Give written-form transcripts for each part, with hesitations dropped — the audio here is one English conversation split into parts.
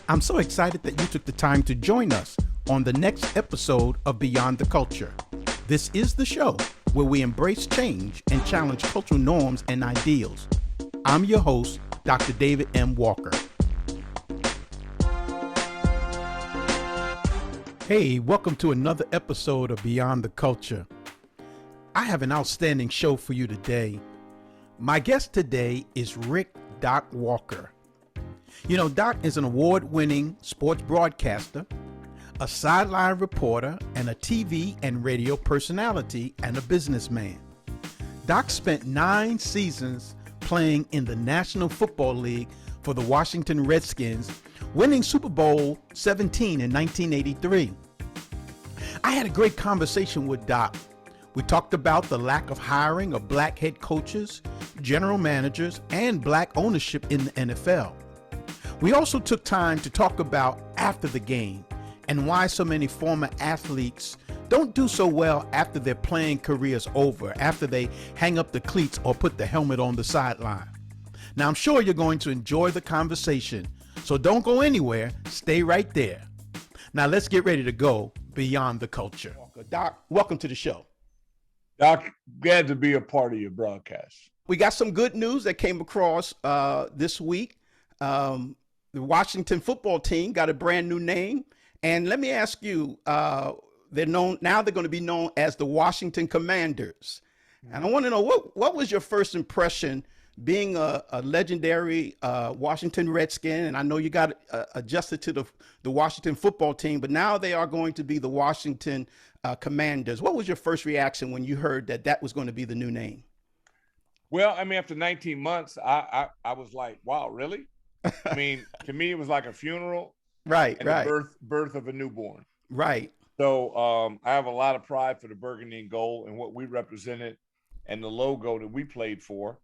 I'm so excited that you took the time to join us on the next episode of Beyond the Culture. This is the show where we embrace change and challenge cultural norms and ideals. I'm your host, Dr. David M. Walker. Hey, welcome to another episode of Beyond the Culture. I have an outstanding show for you today. My guest today is Rick Doc Walker. You know, Doc is an award-winning sports broadcaster, a sideline reporter, and a TV and radio personality and a businessman. Doc spent 9 seasons playing in the National Football League for the Washington Redskins, winning Super Bowl 17 in 1983. I had a great conversation with Doc. We talked about the lack of hiring of black head coaches, general managers, and black ownership in the NFL. We also took time to talk about after the game and why so many former athletes don't do so well after their playing career's over, after they hang up the cleats or put the helmet on the sideline. Now, I'm sure you're going to enjoy the conversation, so don't go anywhere. Stay right there. Now, let's get ready to go beyond the culture. Doc, welcome to the show. Doc, glad to be a part of your broadcast. We got some good news that came across this week. The Washington football team got a brand new name. And let me ask you, they're going to be known as the Washington Commanders. And I want to know, what was your first impression being a legendary Washington Redskin? And I know you got adjusted to the Washington football team, but now they are going to be the Washington Commanders. What was your first reaction when you heard that was going to be the new name? Well, I mean, after 19 months, I was like, wow, really? I mean, to me, it was like a funeral. Right. The birth of a newborn. Right. So I have a lot of pride for the burgundy and gold and what we represented and the logo that we played for.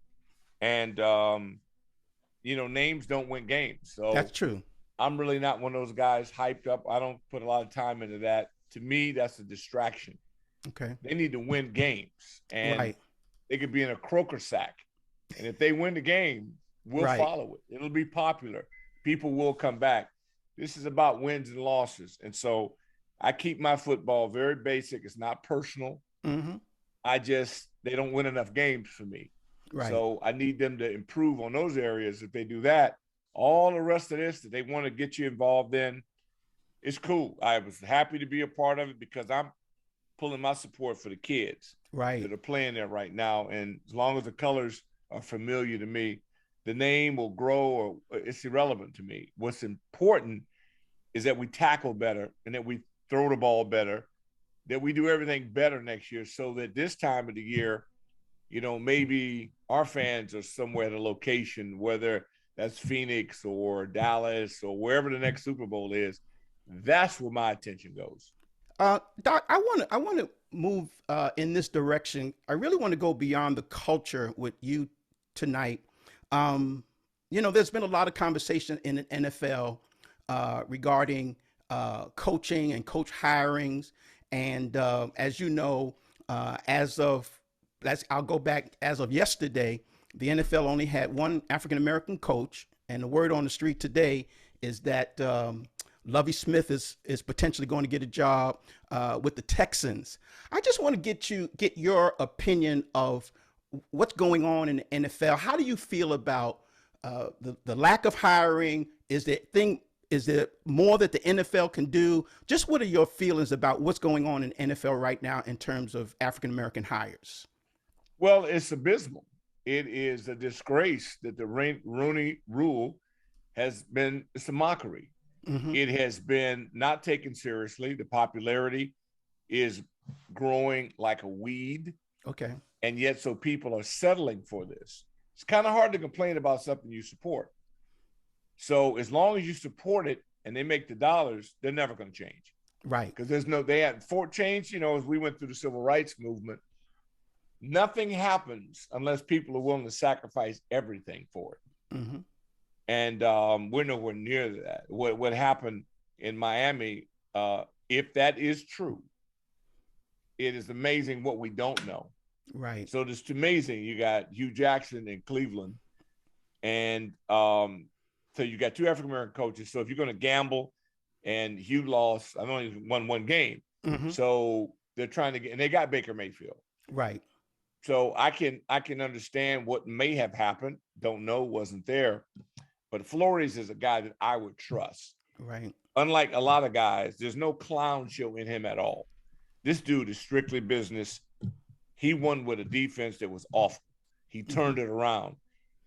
And, names don't win games. So that's true. I'm really not one of those guys hyped up. I don't put a lot of time into that. To me, that's a distraction. Okay. They need to win games. And right. They could be in a croaker sack. And if they win the game, we'll follow it. It'll be popular. People will come back. This is about wins and losses. And so I keep my football very basic. It's not personal. Mm-hmm. They don't win enough games for me. Right. So I need them to improve on those areas. If they do that, all the rest of this that they want to get you involved in, it's cool. I was happy to be a part of it because I'm pulling my support for the kids that are playing there right now. And as long as the colors are familiar to me, the name will grow or it's irrelevant to me. What's important is that we tackle better and that we throw the ball better, that we do everything better next year so that this time of the year, maybe our fans are somewhere at a location, whether that's Phoenix or Dallas or wherever the next Super Bowl is. That's where my attention goes. Doc, I want to move in this direction. I really want to go beyond the culture with you tonight. There's been a lot of conversation in the NFL regarding coaching and coach hirings. And as you know, as of yesterday, the NFL only had one African-American coach. And the word on the street today is that Lovie Smith is potentially going to get a job with the Texans. I just want to get your opinion of what's going on in the NFL. How do you feel about the lack of hiring? Is there more that the NFL can do? Just what are your feelings about what's going on in the NFL right now in terms of African-American hires? Well, it's abysmal. It is a disgrace that the Rooney Rule it's a mockery. Mm-hmm. It has been not taken seriously. The popularity is growing like a weed. Okay. And yet, so people are settling for this. It's kind of hard to complain about something you support. So as long as you support it and they make the dollars, they're never going to change. Right. Because they hadn't change, as we went through the civil rights movement, nothing happens unless people are willing to sacrifice everything for it. Mm-hmm. And we're nowhere near that. What happened in Miami, if that is true, it is amazing what we don't know. Right. So it's amazing. You got Hugh Jackson in Cleveland, and So you got two African-American coaches. So if you're going to gamble, and Hugh lost, I know he won one game. Mm-hmm. So they're trying to get, and they got Baker Mayfield. Right. So I can understand what may have happened. Don't know, wasn't there. But Flores is a guy that I would trust. Right. Unlike a lot of guys, there's no clown show in him at all. This dude is strictly business. He won with a defense that was awful. He turned it around.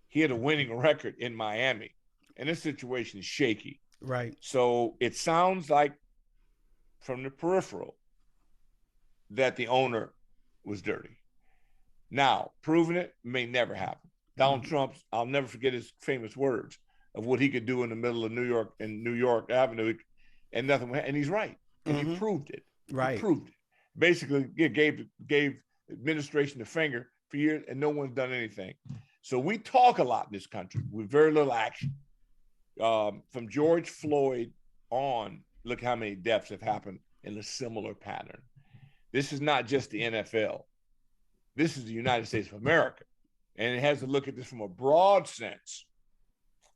He had a winning record in Miami, and this situation is shaky. Right. So it sounds like from the peripheral that the owner was dirty. Now, proving it may never happen. Donald Trump's, I'll never forget his famous words of what he could do in the middle of New York and New York Avenue, and nothing. And he's right. And he proved it. Right. He proved it. Basically, it gave administration the finger for years, and no one's done anything. So we talk a lot in this country with very little action. From George Floyd on, look how many deaths have happened in a similar pattern. This is not just the NFL. This is the United States of America. And it has to look at this from a broad sense.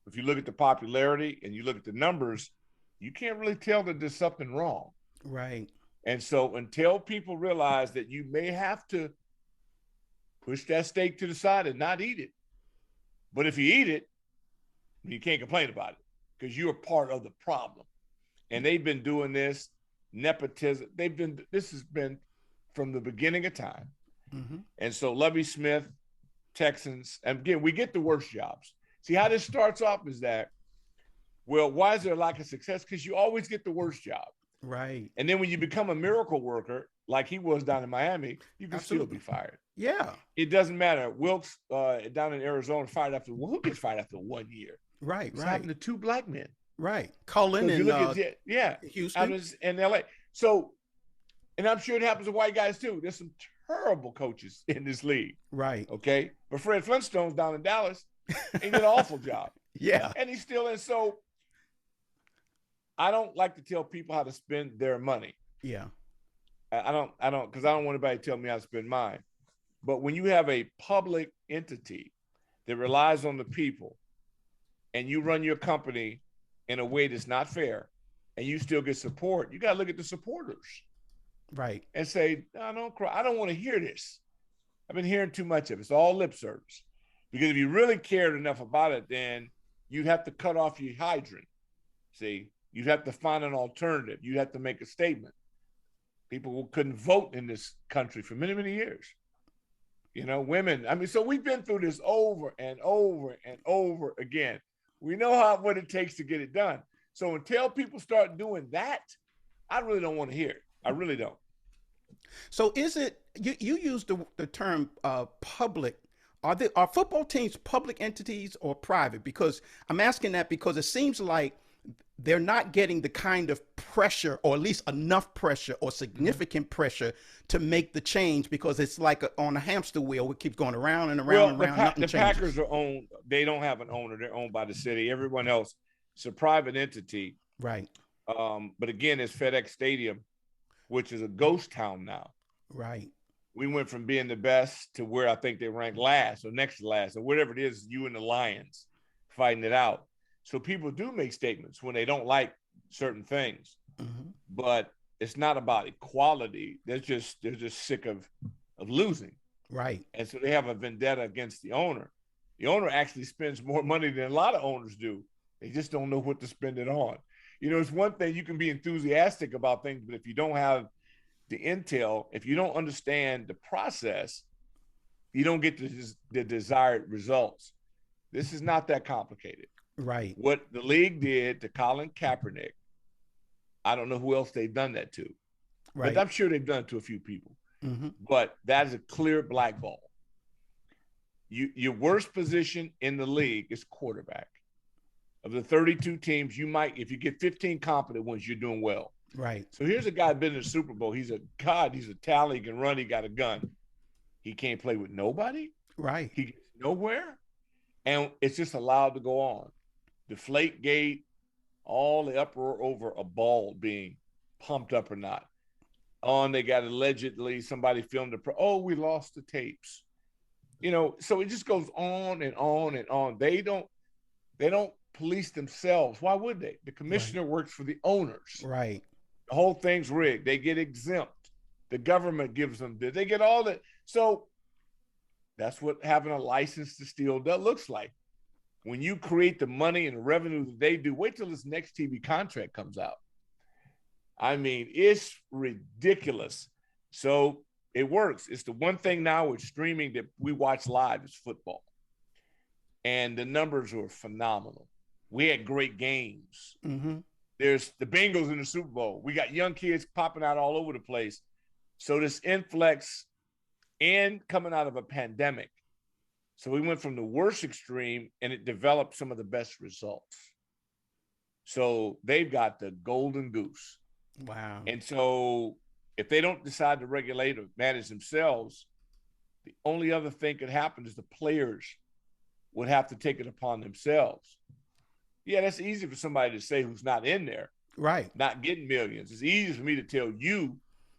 If you look at the popularity and you look at the numbers, you can't really tell that there's something wrong. Right. And so until people realize that you may have to push that steak to the side and not eat it. But if you eat it, you can't complain about it because you're part of the problem. And they've been doing this nepotism. This has been from the beginning of time. And so Lovie Smith, Texans, and again, we get the worst jobs. See how this starts off is that, well, why is there a lack of success? Because you always get the worst job. Right. And then when you become a miracle worker, like he was down in Miami, you can still be fired. Yeah. It doesn't matter. Wilkes down in Arizona fired after, well, who gets fired after 1 year? Right. It's happened to two black men. Right. Cullen So and Houston. In LA. So, and I'm sure it happens to white guys too. There's some terrible coaches in this league. Right. Okay. But Fred Flintstone's down in Dallas. He did an awful job. Yeah. And he's still in. So I don't like to tell people how to spend their money. Yeah. I don't, because I don't want anybody to tell me how to spend mine. But when you have a public entity that relies on the people and you run your company in a way that's not fair and you still get support, you got to look at the supporters. Right. And say, no, don't cry. I don't want to hear this. I've been hearing too much of it. It's all lip service. Because if you really cared enough about it, then you'd have to cut off your hydrant. See, you'd have to find an alternative. You'd have to make a statement. People couldn't vote in this country for many, many years. You know, women. I mean, so we've been through this over and over and over again. We know what it takes to get it done. So until people start doing that, I really don't want to hear it. I really don't. So is it, you use the term public. Are football teams public entities or private? Because I'm asking that because it seems like they're not getting the kind of pressure, or at least enough pressure or significant pressure to make the change, because it's like on a hamster wheel. It keeps going around and around and around. The Packers are owned. They don't have an owner. They're owned by the city. Everyone else, it's a private entity. Right. But again, it's FedEx Stadium, which is a ghost town now. Right. We went from being the best to where I think they ranked last or next to last or whatever it is, you and the Lions fighting it out. So people do make statements when they don't like certain things, but it's not about equality. They're just sick of losing. Right. And so they have a vendetta against the owner. The owner actually spends more money than a lot of owners do. They just don't know what to spend it on. You know, it's one thing you can be enthusiastic about things, but if you don't have the intel, if you don't understand the process, you don't get the desired results. This is not that complicated. Right. What the league did to Colin Kaepernick, I don't know who else they've done that to. Right. But I'm sure they've done it to a few people. But that is a clear blackball. Your worst position in the league is quarterback. Of the 32 teams, you might, if you get 15 competent ones, you're doing well. Right. So here's a guy been in the Super Bowl. He's a talent. He can run. He got a gun. He can't play with nobody. Right. He gets nowhere. And it's just allowed to go on. Deflategate, all the uproar over a ball being pumped up or not. They got allegedly somebody filmed we lost the tapes. You know, so it just goes on and on and on. They don't police themselves. Why would they? The commissioner works for the owners. Right. The whole thing's rigged. They get exempt. The government gives them this. They get all that. So that's what having a license to steal looks like. When you create the money and the revenue that they do, wait till this next TV contract comes out. I mean, it's ridiculous. So it works. It's the one thing now with streaming that we watch live is football. And the numbers are phenomenal. We had great games. Mm-hmm. There's the Bengals in the Super Bowl. We got young kids popping out all over the place. So this influx and coming out of a pandemic. So we went from the worst extreme and it developed some of the best results. So they've got the golden goose. Wow. And so if they don't decide to regulate or manage themselves, the only other thing could happen is the players would have to take it upon themselves. Yeah, that's easy for somebody to say who's not in there. Right. Not getting millions. It's easy for me to tell you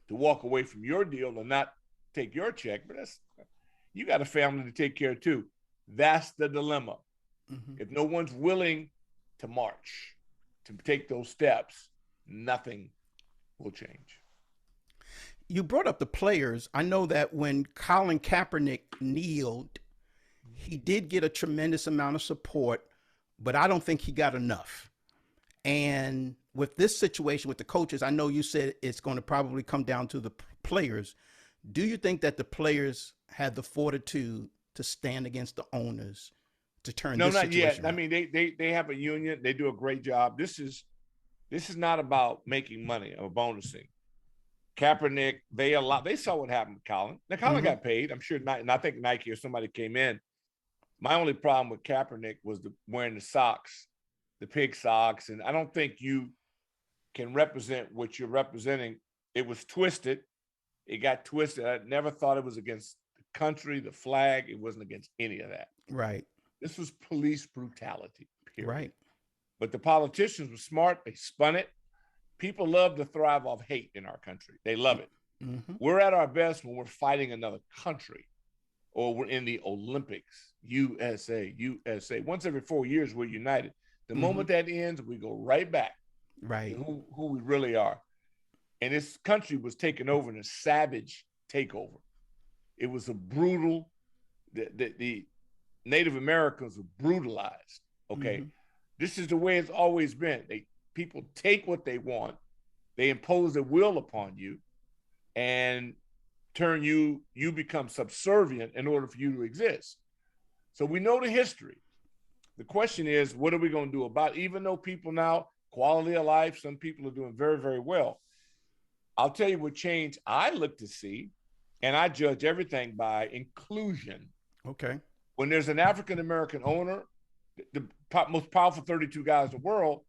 to walk away from your deal and not take your check, but you got a family to take care of too. That's the dilemma. Mm-hmm. If no one's willing to march, to take those steps, nothing will change. You brought up the players. I know that when Colin Kaepernick kneeled, he did get a tremendous amount of support, but I don't think he got enough. And with this situation with the coaches, I know you said it's going to probably come down to the players. Do you think that the players had the fortitude to stand against the owners to turn this situation around? No, not yet. I mean, they have a union. They do a great job. This is not about making money or bonusing. Kaepernick, they saw what happened with Colin. Now, Colin got paid. I'm sure, and I think Nike or somebody came in. My only problem with Kaepernick was wearing the socks, the pig socks, and I don't think you can represent what you're representing. It was twisted. It got twisted. I never thought it was against the country, the flag. It wasn't against any of that. Right. This was police brutality, period. Right. But the politicians were smart. They spun it. People love to thrive off hate in our country. They love it. Mm-hmm. We're at our best when we're fighting another country or we're in the Olympics. USA. Once every 4 years, we're united. The moment that ends, we go right back to who we really are. And this country was taken over in a savage takeover. It was a brutal, the Native Americans were brutalized. Okay. Mm-hmm. This is the way it's always been. People take what they want, they impose their will upon you, and you become subservient in order for you to exist. So we know the history. The question is, what are we going to do about it? Even though people now, quality of life, some people are doing very, very well. I'll tell you what change I look to see, and I judge everything by inclusion. Okay. When there's an African-American owner, the most powerful 32 guys in the world,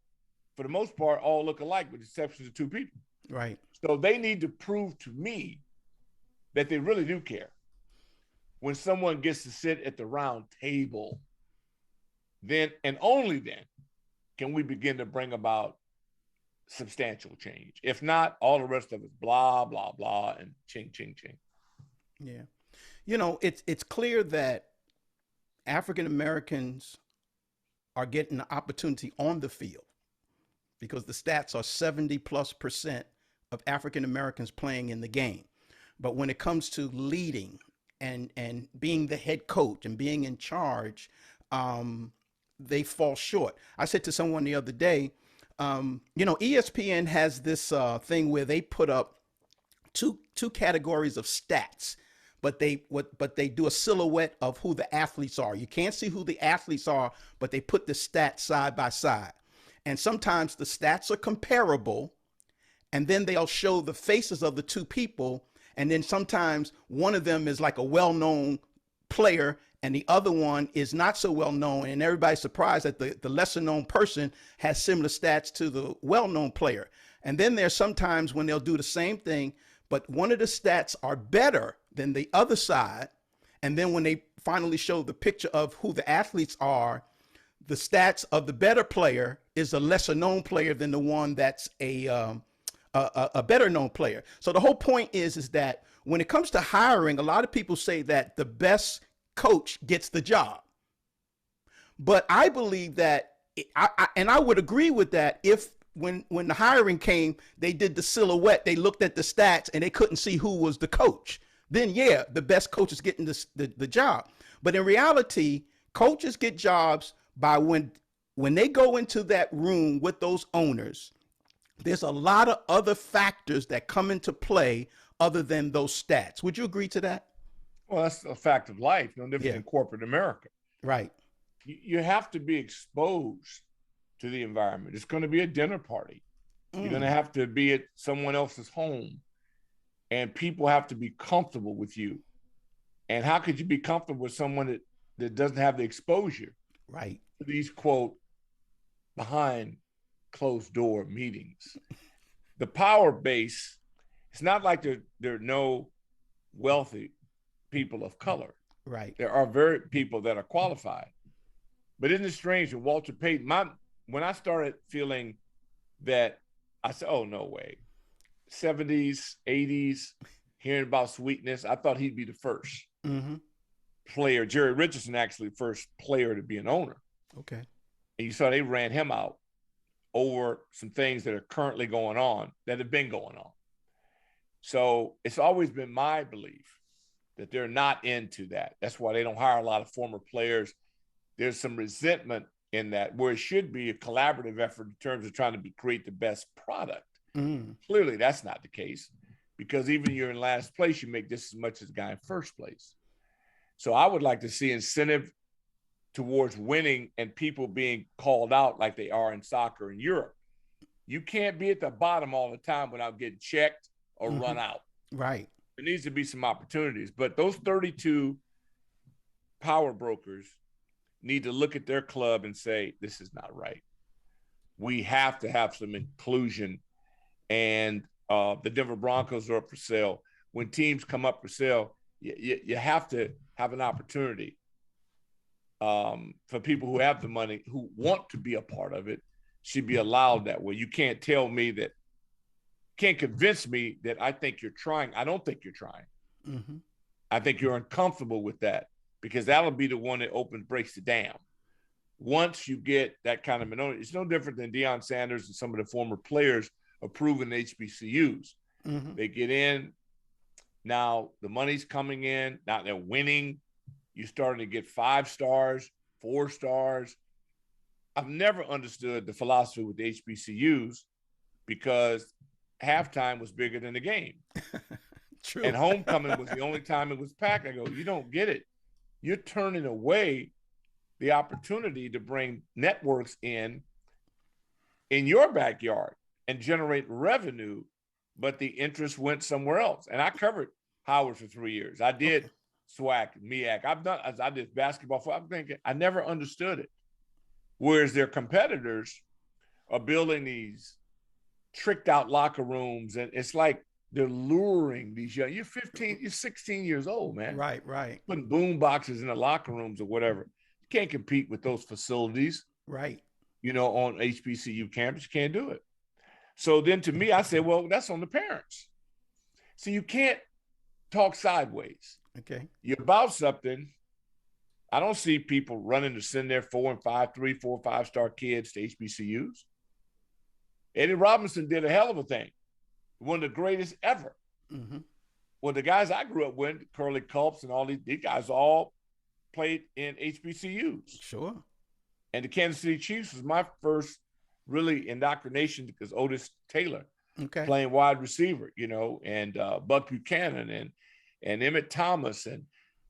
for the most part, all look alike with the exception of two people. Right. So they need to prove to me that they really do care. When someone gets to sit at the round table, then and only then can we begin to bring about substantial change. If not, all the rest of it, blah, blah, blah, and ching, ching, ching. Yeah. You know, it's clear that African Americans are getting the opportunity on the field because the stats are 70+% of African Americans playing in the game. But when it comes to leading and being the head coach and being in charge, they fall short. I said to someone the other day, ESPN has this thing where they put up two categories of stats, but they do a silhouette of who the athletes are. You can't see who the athletes are, but they put the stats side by side. And sometimes the stats are comparable, and then they'll show the faces of the two people. And then sometimes one of them is like a well-known player and the other one is not so well known, and everybody's surprised that the lesser known person has similar stats to the well-known player. And then there's sometimes when they'll do the same thing, but one of the stats are better than the other side. And then when they finally show the picture of who the athletes are, the stats of the better player is a lesser known player than the one that's a better known player. So the whole point is that when it comes to hiring, a lot of people say that the best coach gets the job. But I believe that And I would agree with that if when the hiring came, they did the silhouette, they looked at the stats and they couldn't see who was the coach. Then yeah, the best coach is getting the job. But in reality, coaches get jobs by when they go into that room with those owners. There's a lot of other factors that come into play other than those stats. Would you agree to that? Well, that's a fact of life, no different than corporate America. Right. You have to be exposed to the environment. It's going to be a dinner party. You're going to have to be at someone else's home, and people have to be comfortable with you. And how could you be comfortable with someone that doesn't have the exposure? Right. To these, quote, behind closed door meetings. The power base, it's not like there are no wealthy people of color. Right. There are very people that are qualified. But isn't it strange that Walter Payton, when I started feeling that, I said, oh, no way. 70s, 80s, hearing about sweetness, I thought he'd be the first player. Jerry Richardson, actually, first player to be an owner. Okay. And you saw they ran him out over some things that are currently going on, that have been going on. So it's always been my belief that they're not into that. That's why they don't hire a lot of former players. There's some resentment in that, where it should be a collaborative effort in terms of trying to create the best product. Clearly, that's not the case, because even you're in last place, you make just as much as the guy in first place. So I would like to see incentive towards winning and people being called out like they are in soccer in Europe. You can't be at the bottom all the time without getting checked or run out. Right. There needs to be some opportunities. But those 32 power brokers need to look at their club and say, this is not right. We have to have some inclusion. And the Denver Broncos are up for sale. When teams come up for sale, you have to have an opportunity for people who have the money, who want to be a part of it, should be allowed that way. You can't tell me that, can't convince me that I think you're trying. I don't think you're trying. I think you're uncomfortable with that, because that'll be the one that breaks the dam. Once you get that kind of minority, it's no different than Deion Sanders and some of the former players approving HBCUs. They get in. Now the money's coming in. Now they're winning. You're starting to get 5 stars, 4 stars. I've never understood the philosophy with the HBCUs, because halftime was bigger than the game. True. And homecoming was the only time it was packed. I go, you don't get it. You're turning away the opportunity to bring networks in your backyard and generate revenue, but the interest went somewhere else. And I covered Howard for 3 years. I did SWAC, MEAC. I did basketball. I'm thinking, I never understood it. Whereas their competitors are building these tricked out locker rooms, and it's like they're luring these young. You're 15, you're 16 years old, man. Right. Putting boom boxes in the locker rooms or whatever. You can't compete with those facilities. Right. On HBCU campus, you can't do it. So then to me, I say, well, that's on the parents. So you can't talk sideways. Okay. You're about something. I don't see people running to send their 4 and 5, 3, 4, 5-star kids to HBCUs. Eddie Robinson did a hell of a thing. One of the greatest ever. Well, the guys I grew up with, Curly Culps and all these guys all played in HBCUs. Sure. And the Kansas City Chiefs was my first really indoctrination, because Otis Taylor playing wide receiver, and Buck Buchanan and Emmett Thomas and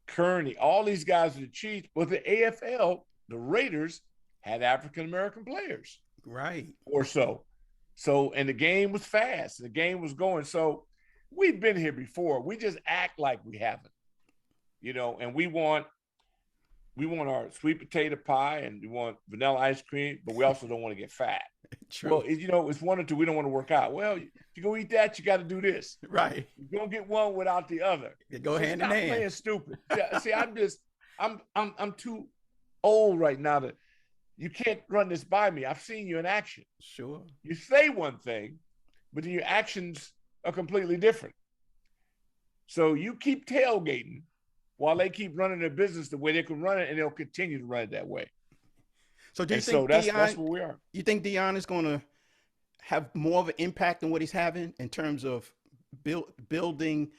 Kearney, all these guys are the Chiefs. But the AFL, the Raiders, had African-American players. Right. Or so. And the game was fast. The game was going. So we've been here before. We just act like we haven't, and we want our sweet potato pie and we want vanilla ice cream, but we also don't want to get fat. True. Well, it's 1 or 2. We don't want to work out. Well, to go eat that, you got to do this. Right. You don't get one without the other. They go hand in hand. Playing stupid. Yeah, see, I'm too old right now to. You can't run this by me. I've seen you in action. Sure. You say one thing, but then your actions are completely different. So you keep tailgating while they keep running their business the way they can run it, and they'll continue to run it that way. So do you And so think that's where we are. you think Dion is going to have more of an impact than what he's having in terms of building?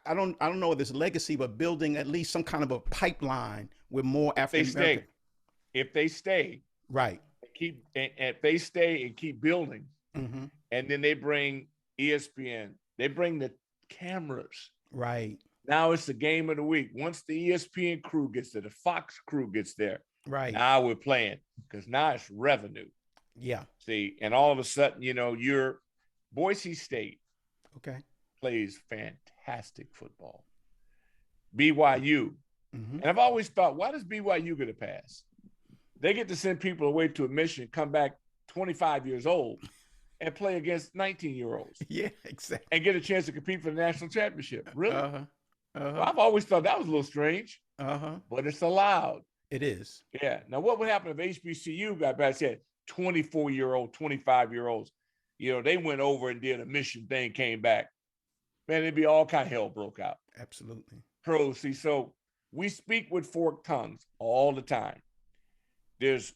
I don't know if it's legacy, but building at least some kind of a pipeline with more If they African American. stay, if they stay, Right. and if they stay and keep building, Mm-hmm. and then they bring ESPN, they bring the cameras. Right. Now it's the game of the week. Once the ESPN crew gets there, the Fox crew gets there. Right. Now we're playing because now it's revenue. Yeah. See, and all of a sudden, your Boise State Okay. plays fantastic football. BYU. Mm-hmm. And I've always thought, why does BYU get a pass? They get to send people away to a mission, come back 25 years old, and play against 19-year-olds. Yeah, exactly. And get a chance to compete for the national championship. Really? Uh-huh. Uh-huh. Well, I've always thought that was a little strange. Uh-huh. But it's allowed. It is. Yeah. Now, what would happen if HBCU got back, said 24-year-old, 25-year-olds, they went over and did a mission thing, came back. Man, it'd be all kind of hell broke out. Absolutely. Pros, see, so we speak with forked tongues all the time. There's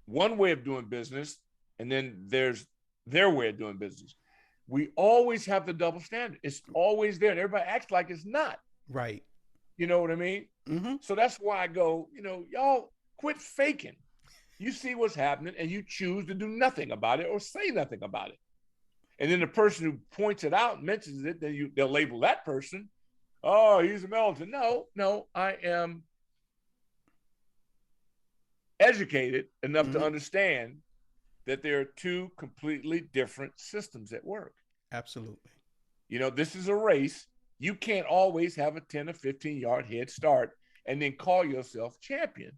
one way of doing business, and then there's their way of doing business. We always have the double standard. It's always there, and everybody acts like it's not. Right. You know what I mean? Mm-hmm. So that's why I go, y'all quit faking. You see what's happening, and you choose to do nothing about it or say nothing about it. And then the person who points it out and mentions it, then they'll label that person, oh, he's a militant. No, I am educated enough to understand that there are two completely different systems at work. Absolutely. This is a race. You can't always have a 10 or 15-yard head start and then call yourself champion.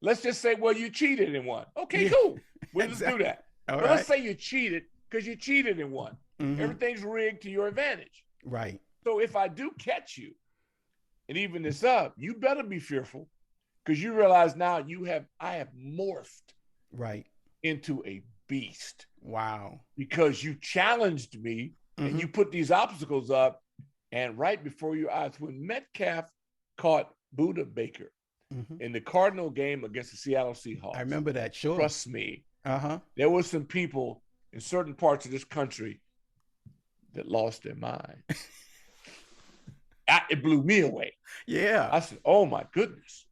Let's just say, well, you cheated and won. Okay, cool. We'll just do that. But let's say you cheated because you cheated and won. Mm-hmm. Everything's rigged to your advantage. Right. So if I do catch you and even this up, you better be fearful because you realize now I have morphed right into a beast. Wow. Because you challenged me and you put these obstacles up, and right before your eyes, when Metcalf caught Buda Baker in the Cardinal game against the Seattle Seahawks. I remember that, sure. Trust me. Uh-huh. There were some people in certain parts of this country that lost their mind. It blew me away. Yeah. I said, oh my goodness.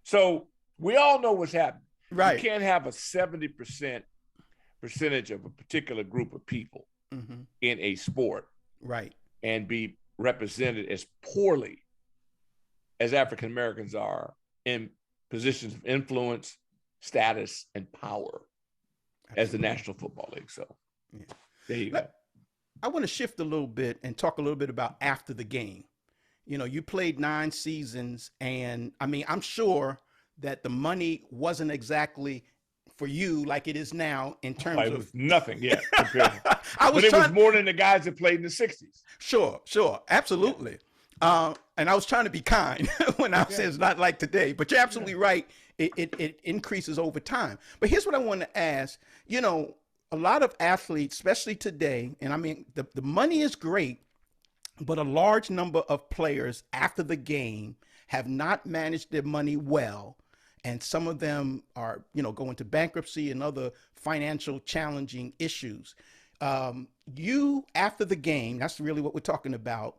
So we all know what's happening. Right. You can't have a 70% percentage of a particular group of people in a sport. Right. And be represented as poorly as African Americans are in positions of influence, status, and power. Absolutely. As the National Football League. So there you go. I want to shift a little bit and talk a little bit about after the game. You played 9 seasons, and I'm sure that the money wasn't exactly for you like it is now in terms of nothing. Yeah. But it was more than the guys that played in the 60s. Sure. Absolutely. Yeah. And I was trying to be kind when I said it's not like today, but you're absolutely right. It increases over time. But here's what I want to ask. A lot of athletes, especially today, and the money is great, but a large number of players after the game have not managed their money well. And some of them are, going to bankruptcy and other financial challenging issues. You, after the game, that's really what we're talking about.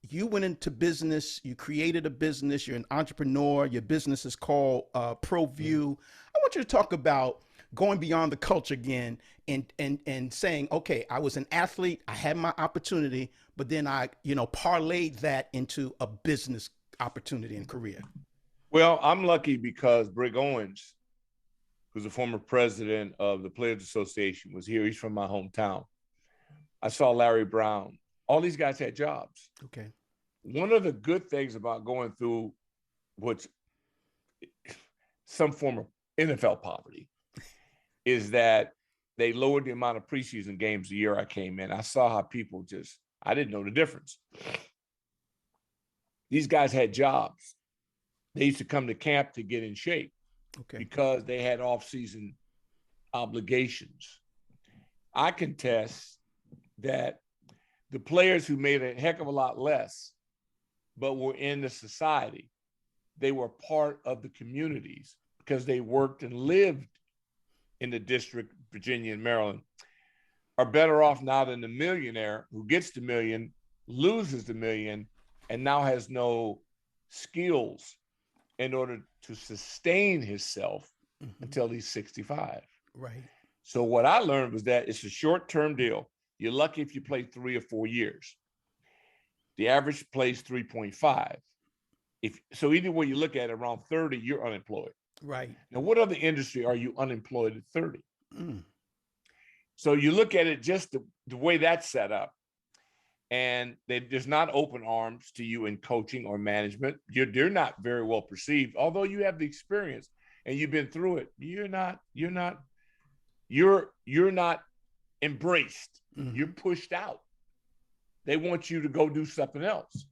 You went into business, you created a business, you're an entrepreneur, your business is called ProView. I want you to talk about going beyond the culture again and saying, okay, I was an athlete, I had my opportunity, but then I, parlayed that into a business opportunity and career. Well, I'm lucky because Brig Owens, who's a former president of the Players Association, was here. He's from my hometown. I saw Larry Brown. All these guys had jobs. Okay. One of the good things about going through what's some form of NFL poverty is that they lowered the amount of preseason games the year I came in. I saw how people I didn't know the difference. These guys had jobs. They used to come to camp to get in shape because they had off-season obligations. I contest that the players who made a heck of a lot less, but were in the society, they were part of the communities because they worked and lived in the district, Virginia and Maryland, are better off now than the millionaire who gets the million, loses the million, and now has no skills in order to sustain himself until he's 65. Right. So what I learned was that it's a short-term deal. You're lucky if you play 3 or 4 years. The average plays 3.5. So either way you look at it, around 30, you're unemployed. Right. Now, what other industry are you unemployed at 30? Mm. So you look at it just the way that's set up, and there's not open arms to you in coaching or management. You're not very well perceived, although you have the experience and you've been through it. You're not embraced. Mm-hmm. You're pushed out. They want you to go do something else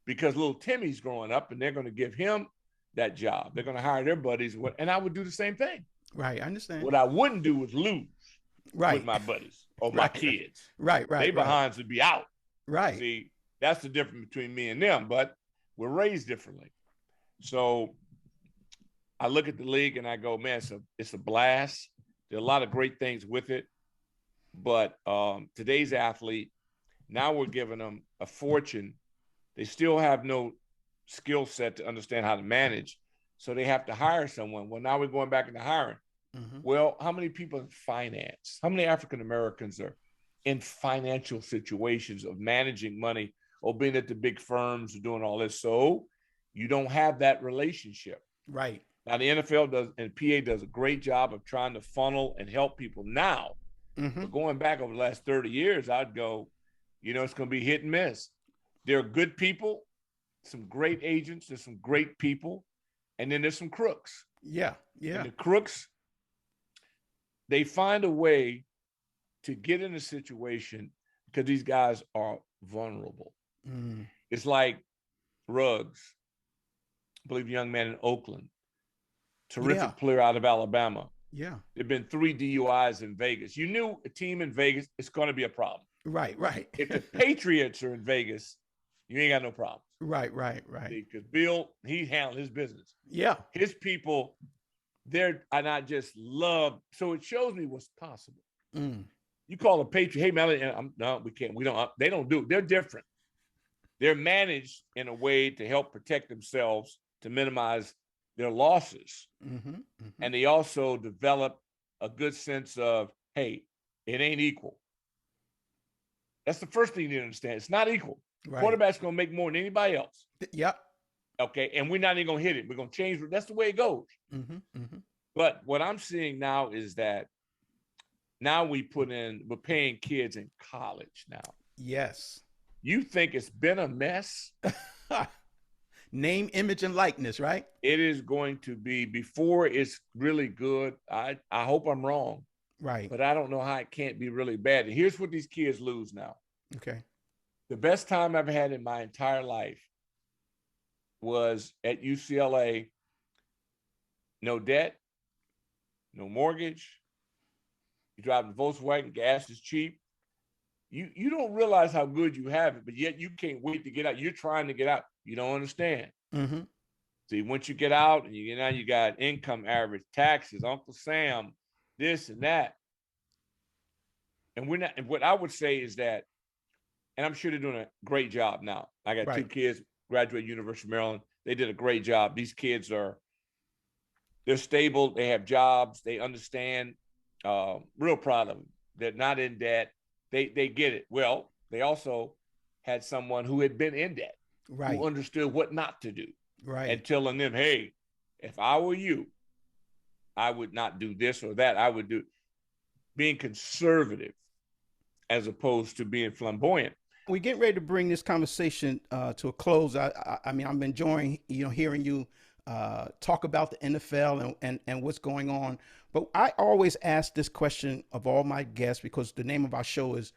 because little Timmy's growing up and they're going to give him that job. They're going to hire their buddies. And I would do the same thing. Right. I understand. What I wouldn't do was lose with my buddies or my kids. Right. They behinds would be out. Right. See, that's the difference between me and them, but we're raised differently. So I look at the league and I go, man, it's a blast. There are a lot of great things with it. But today's athlete, now we're giving them a fortune. They still have no skill set to understand how to manage. So they have to hire someone. Well, now we're going back into hiring. Mm-hmm. Well, how many people in finance? How many African Americans are in financial situations of managing money or being at the big firms or doing all this? So you don't have that relationship. Right. Now the NFL does and PA does a great job of trying to funnel and help people now. Mm-hmm. But going back over the last 30 years, I'd go, it's going to be hit and miss. There are good people, some great agents, there's some great people, and then there's some crooks. Yeah. And the crooks, they find a way to get in a situation because these guys are vulnerable. Mm. It's like Ruggs, I believe a young man in Oakland, terrific player out of Alabama. Yeah. There've been 3 DUIs in Vegas. You knew a team in Vegas, it's going to be a problem. Right. If the Patriots are in Vegas, you ain't got no problem. Right. Because Bill, he handled his business. Yeah. His people, and I just love, so it shows me what's possible. Mm. You call a Patriot, hey, man, no, we can't. They don't do it. They're different. They're managed in a way to help protect themselves, to minimize their losses. Mm-hmm, mm-hmm. And they also develop a good sense of, hey, it ain't equal. That's the first thing you need to understand. It's not equal. Right. Quarterback's going to make more than anybody else. Yep. Okay. And we're not even going to hit it. We're going to change. That's the way it goes. Mm-hmm, mm-hmm. But what I'm seeing now is that now we're paying kids in college now. Yes. You think it's been a mess? Name, image, and likeness, right? It is going to be, before it's really good. I hope I'm wrong. Right. But I don't know how it can't be really bad. And here's what these kids lose now. Okay. The best time I've had in my entire life was at UCLA. No debt, no mortgage. You drive a Volkswagen, gas is cheap. You don't realize how good you have it, but yet you can't wait to get out. You're trying to get out. You don't understand. Mm-hmm. See, once you get out and you got income average, taxes, Uncle Sam, this and that. And what I would say is that, and I'm sure they're doing a great job now. I got 2 kids, graduate University of Maryland. They did a great job. These kids they're stable. They have jobs. They understand. Real proud of them. They're not in debt. They get it. Well, they also had someone who had been in debt, who understood what not to do, and telling them, hey, if I were you, I would not do this or that. I would do being conservative as opposed to being flamboyant. We're getting ready to bring this conversation to a close. I mean, I'm enjoying, hearing you talk about the NFL and what's going on. But I always ask this question of all my guests because the name of our show is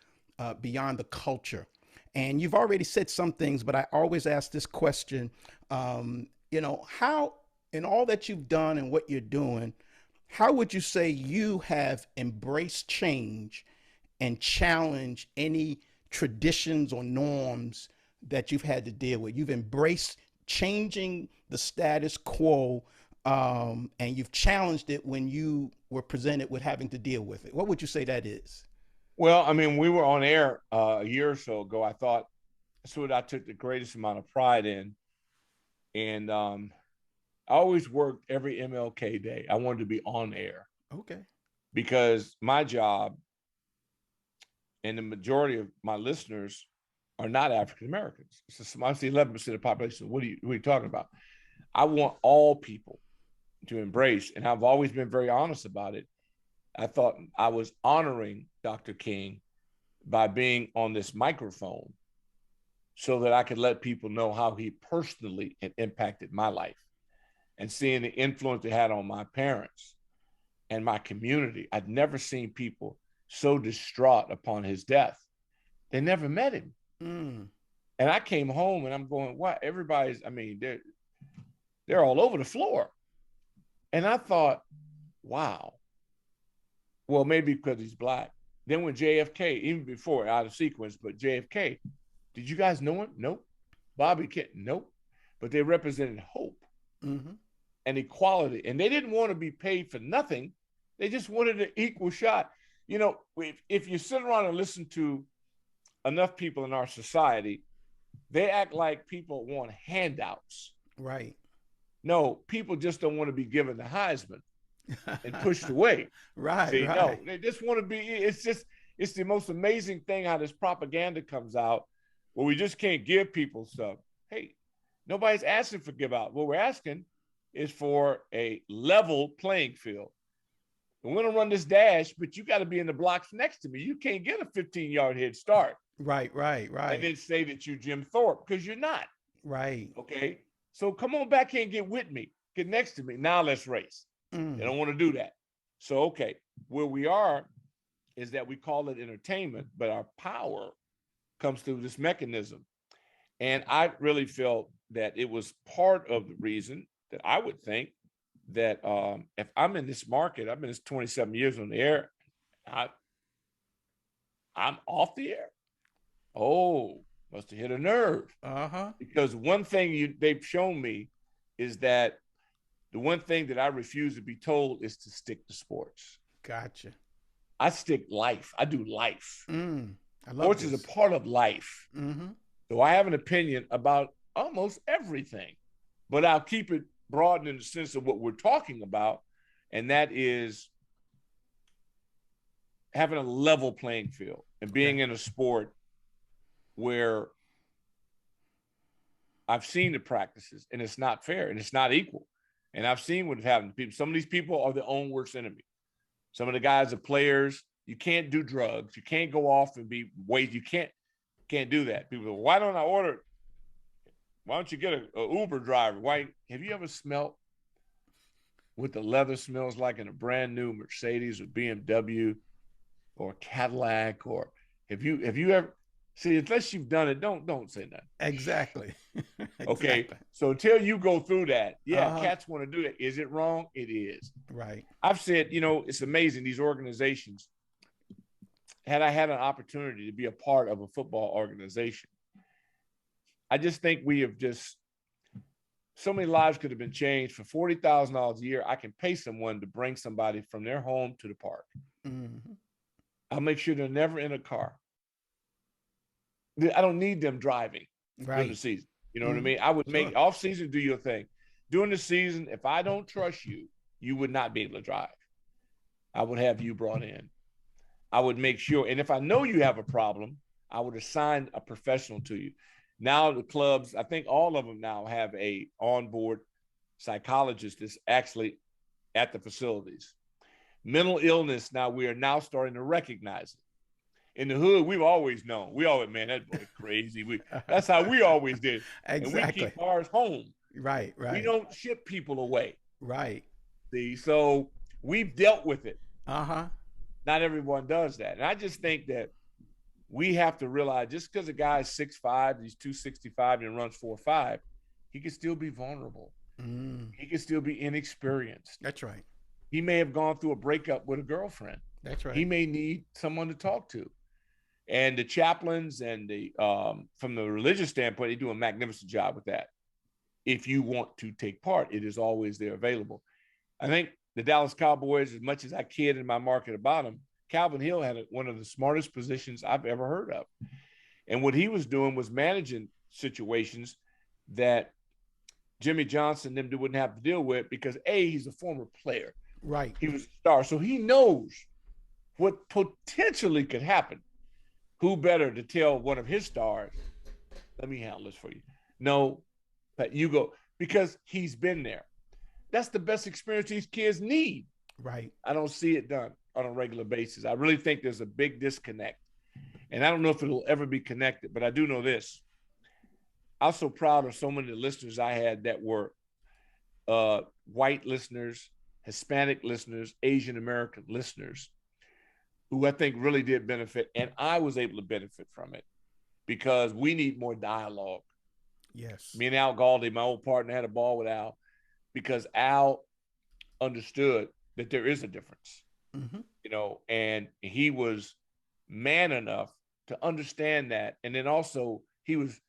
Beyond the Culture. And you've already said some things, but I always ask this question, how, in all that you've done and what you're doing, how would you say you have embraced change and challenged any traditions or norms that you've had to deal with? You've embraced changing the status quo, and you've challenged it when you were presented with having to deal with it. What would you say that is? Well, I mean, we were on air a year or so ago. I thought that's what I took the greatest amount of pride in. And I always worked every MLK day. I wanted to be on air. Okay. Because my job and the majority of my listeners are not African Americans. It's 11% of the population. What are you talking about? I want all people to embrace, and I've always been very honest about it. I thought I was honoring Dr. King by being on this microphone so that I could let people know how he personally had impacted my life and seeing the influence it had on my parents and my community. I'd never seen people so distraught upon his death. They never met him. And I came home and I'm going, what? Everybody's, I mean, they're all over the floor. And I thought, wow. Well, maybe because he's Black. Then when JFK, even before, out of sequence, but JFK, did you guys know him? Nope. Bobby Kent, nope. But they represented hope and equality. And they didn't want to be paid for nothing. They just wanted an equal shot. You know, if you sit around and listen to enough people in our society, they act like people want handouts. Right. No, people just don't want to be given the Heisman and pushed away. Right. See, right. no, they just want to be, it's the most amazing thing how this propaganda comes out where we just can't give people stuff. Hey, nobody's asking for give out. What we're asking is for a level playing field. I'm going to run this dash, but you got to be in the blocks next to me. You can't get a 15-yard head start. Right. And then say that you're Jim Thorpe, because you're not. Right. Okay. So come on back here and get with me. Get next to me. Now let's race. They don't want to do that. So, okay, where we are is that we call it entertainment, but our power comes through this mechanism. And I really felt that it was part of the reason that I would think that if I'm in this market, I've been 27 years on the air, I'm off the air. Oh, must have hit a nerve. Because one thing they've shown me is that the one thing that I refuse to be told is to stick to sports. Gotcha. I stick life. I do life. Sports is a part of life. So I have an opinion about almost everything, but I'll keep it broad in the sense of what we're talking about, and that is having a level playing field and being in a sport where I've seen the practices and it's not fair and it's not equal. And I've seen what happened to people. Some of these people are their own worst enemy. Some of the guys are players. You can't do drugs. You can't go off and be wait. You can't do that. People go, why don't I order? Why don't you get an Uber driver? Why? Have you ever smelled what the leather smells like in a brand new Mercedes or BMW or Cadillac? Or have you ever see? Unless you've done it, don't say nothing. Exactly. Okay. So until you go through that, cats want to do that. Is it wrong? It is. Right. I've said, it's amazing. These organizations. Had I had an opportunity to be a part of a football organization, I just think we have so many lives could have been changed. For $40,000 a year, I can pay someone to bring somebody from their home to the park. I'll make sure they're never in a car. I don't need them driving during the season. You know what I mean? I would make off season, do your thing. During the season, if I don't trust you, you would not be able to drive. I would have you brought in. I would make sure. And if I know you have a problem, I would assign a professional to you. Now the clubs, I think all of them now have a onboard psychologist that's actually at the facilities. Mental illness, now we are now starting to recognize it. In the hood, we've always known. We always, man, that boy crazy. That's how we always did. Exactly. And we keep ours home. Right. We don't ship people away. Right. See, so we've dealt with it. Not everyone does that. And I just think that we have to realize just because a guy is 6'5", he's 265 and runs 4.5, he can still be vulnerable. He can still be inexperienced. That's right. He may have gone through a breakup with a girlfriend. That's right. He may need someone to talk to. And the chaplains and the from the religious standpoint, they do a magnificent job with that. if you want to take part, it is always there available. I think the Dallas Cowboys, as much as I kid in my market about them, Calvin Hill had one of the smartest positions I've ever heard of. And what he was doing was managing situations that Jimmy Johnson and them wouldn't have to deal with because, A, he's a former player. Right. He was a star. So he knows what potentially could happen. Who better to tell one of his stars, let me handle this for you. No, Pat, you go, because he's been there. That's the best experience these kids need. Right. I don't see it done on a regular basis. I really think there's a big disconnect. And I don't know if it'll ever be connected, but I do know this. I'm so proud of so many of the listeners I had that were white listeners, Hispanic listeners, Asian American listeners, who I think really did benefit. And I was able to benefit from it because we need more dialogue. Yes. Me and Al Galdi, my old partner, had a ball with Al because Al understood that there is a difference, you know, and he was man enough to understand that. And then also he was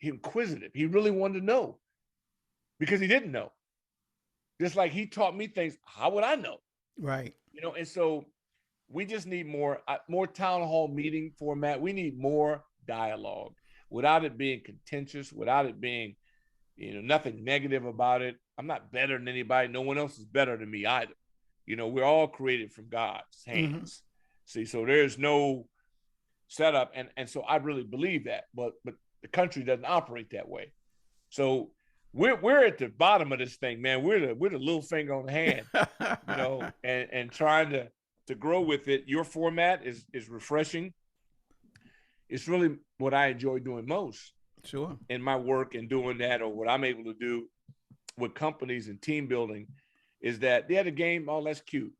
inquisitive. He really wanted to know because he didn't know. Just like he taught me things, how would I know? Right. You know, and so we just need more town hall meeting format. We need more dialogue without it being contentious, without it being, you know, nothing negative about it. I'm not better than anybody. No one else is better than me either. You know, we're all created from God's hands. See, so there's no setup. And so I really believe that, but the country doesn't operate that way. So we're at the bottom of this thing, man. We're the little finger on the hand, you know, and trying to grow with it. Your format is refreshing. It's really what I enjoy doing most. Sure. In my work and doing that, or what I'm able to do with companies and team building, is that they had a game, oh, that's cute.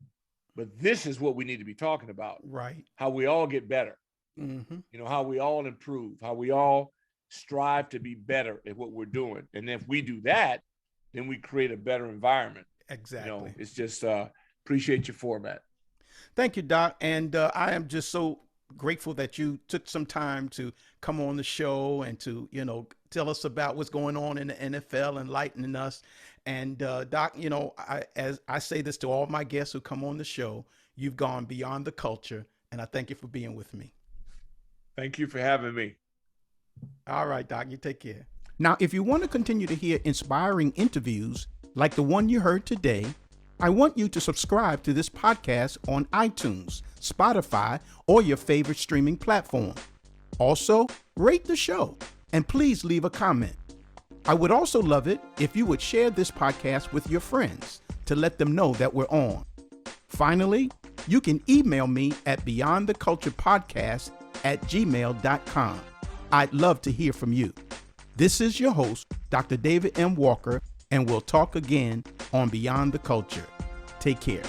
But this is what we need to be talking about. Right. How we all get better. You know, how we all improve, how we all strive to be better at what we're doing. And if we do that, then we create a better environment. Exactly. You know, it's just appreciate your format. Thank you, Doc. And I am just so grateful that you took some time to come on the show and to, you know, tell us about what's going on in the NFL, enlightening us. And Doc, you know, as I say this to all my guests who come on the show, you've gone beyond the culture, and I thank you for being with me. Thank you for having me. All right, Doc, you take care. Now, if you want to continue to hear inspiring interviews like the one you heard today, I want you to subscribe to this podcast on iTunes, Spotify, or your favorite streaming platform. Also, rate the show and please leave a comment. I would also love it if you would share this podcast with your friends to let them know that we're on. Finally, you can email me at beyondtheculturepodcast@gmail.com. I'd love to hear from you. This is your host, Dr. David M. Walker, and we'll talk again on Beyond the Culture. Take care.